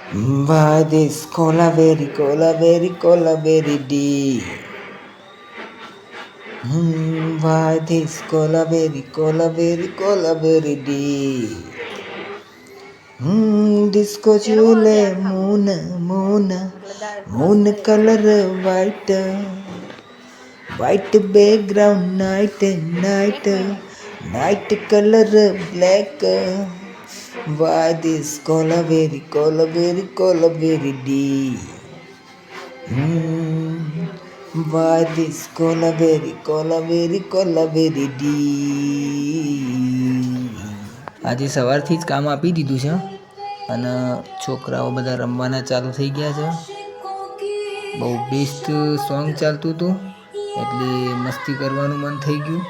Why this cola very deep? Why this cola very deep? Disco chule moon color white background night color black. Why this cola very deep? Why this cola very deep? આજે સવારથી જ કામ આપી દીધું છે અને છોકરાઓ બધા રમવાના ચાલુ થઈ ગયા છે. બહુ બેસ્ટ સોંગ ચાલતું હતું એટલે મસ્તી કરવાનું મન થઈ ગયું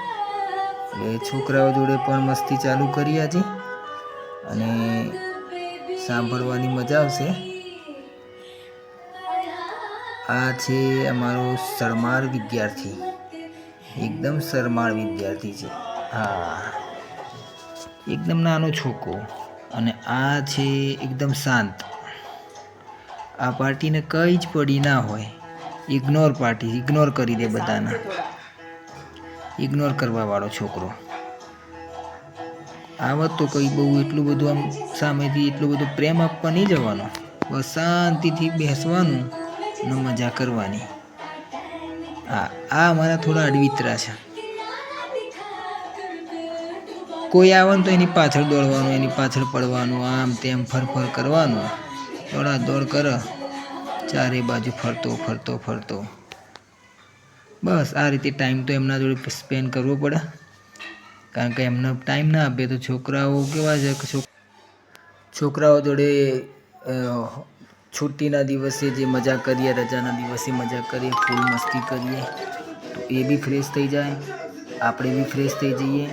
એટલે છોકરાઓ જોડે પણ મસ્તી ચાલુ કરી આજે અને સાંભળવાની મજા આવશે. આ છે અમારો શરમાળ વિદ્યાર્થી, એકદમ શરમાળ વિદ્યાર્થી છે. હા, એકદમ નાનો છોકરો. અને આ છે એકદમ શાંત. આ પાર્ટીને કંઈ જ પડી ના હોય, ઇગ્નોર પાર્ટી, ઇગ્નોર કરી દે બધાને, ઇગ્નોર કરવાવાળો છોકરો. આવત તો કંઈ બહુ એટલું બધું આમ સામેથી એટલું બધું પ્રેમ આપવા નહીં જવાનો, બસ શાંતિથી બેસવાનું અને મજા કરવાની. આ અમારા થોડા અડવિતરા છે. કોઈ આવે ને તો એની પાછળ દોડવાનું, એની પાછળ પડવાનું, આમ તેમ ફર કરવાનું, દોડ કરે ચારે બાજુ ફરતો. બસ આ રીતે ટાઈમ તો એમના જોડે સ્પેન્ડ કરવો પડે, કારણ કે એમને ટાઈમ ના આપે તો છોકરાઓ કેવા છે કે છોકરાઓ જોડે છુટ્ટીના દિવસે જે મજા કરીએ, રજાના દિવસે મજા કરીએ, ફૂલ મસ્તી કરીએ તો એ બી ફ્રેશ થઈ જાય, આપણે બી ફ્રેશ થઈ જઈએ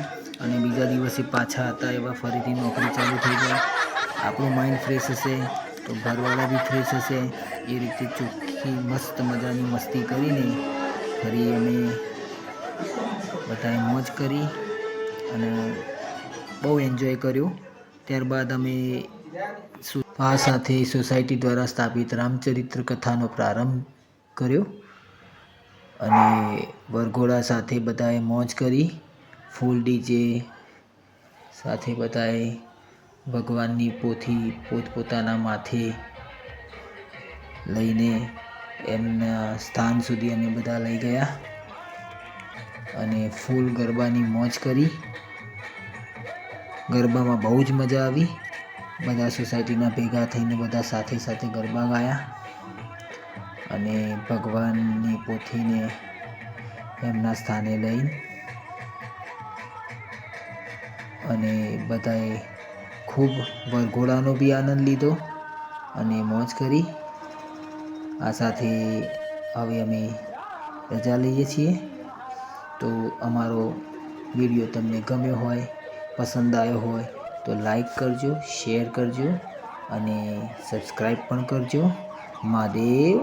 અને બીજા દિવસે પાછા હતા એવા ફરીથી નોકરી ચાલુ થઈ જાય. આપણું માઇન્ડ ફ્રેશ હશે તો ઘરવાળા બી ફ્રેશ હશે. એ રીતે ચોખ્ખી મસ્ત મજાની મસ્તી કરીને ફરી અમે બધાએ મોજ કરી અને બહુ એન્જોય કર્યું. ત્યારબાદ અમે આ સાથે સોસાયટી દ્વારા સ્થાપિત રામચરિત્ર કથાનો પ્રારંભ કર્યો અને વરઘોડા સાથે બધાએ મોજ કરી. ફૂલ ડીજે સાથે બધાએ ભગવાનની પોથી પોતપોતાના માથે લઈને એમના સ્થાન સુધી અમે બધા લઈ ગયા અને ફૂલ ગરબાની મોજ કરી. ગરબામાં બહુ જ મજા આવી. બધા સોસાયટીના ભેગા થઈને બધા સાથે ગરબા ગાયા અને ભગવાનની પોથીને એમના સ્થાને લઈ અને બધાએ ખૂબ વરઘોડાનો બી આનંદ લીધો અને મોજ કરી. આ સાથે હવે અમે રજા લઈએ છીએ. તો અમારો વિડીયો તમને ગમ્યો હોય, પસંદ આવ્યો હોય તો લાઈક કરજો, શેર કરજો અને સબસ્ક્રાઈબ પણ કરજો. મહાદેવ.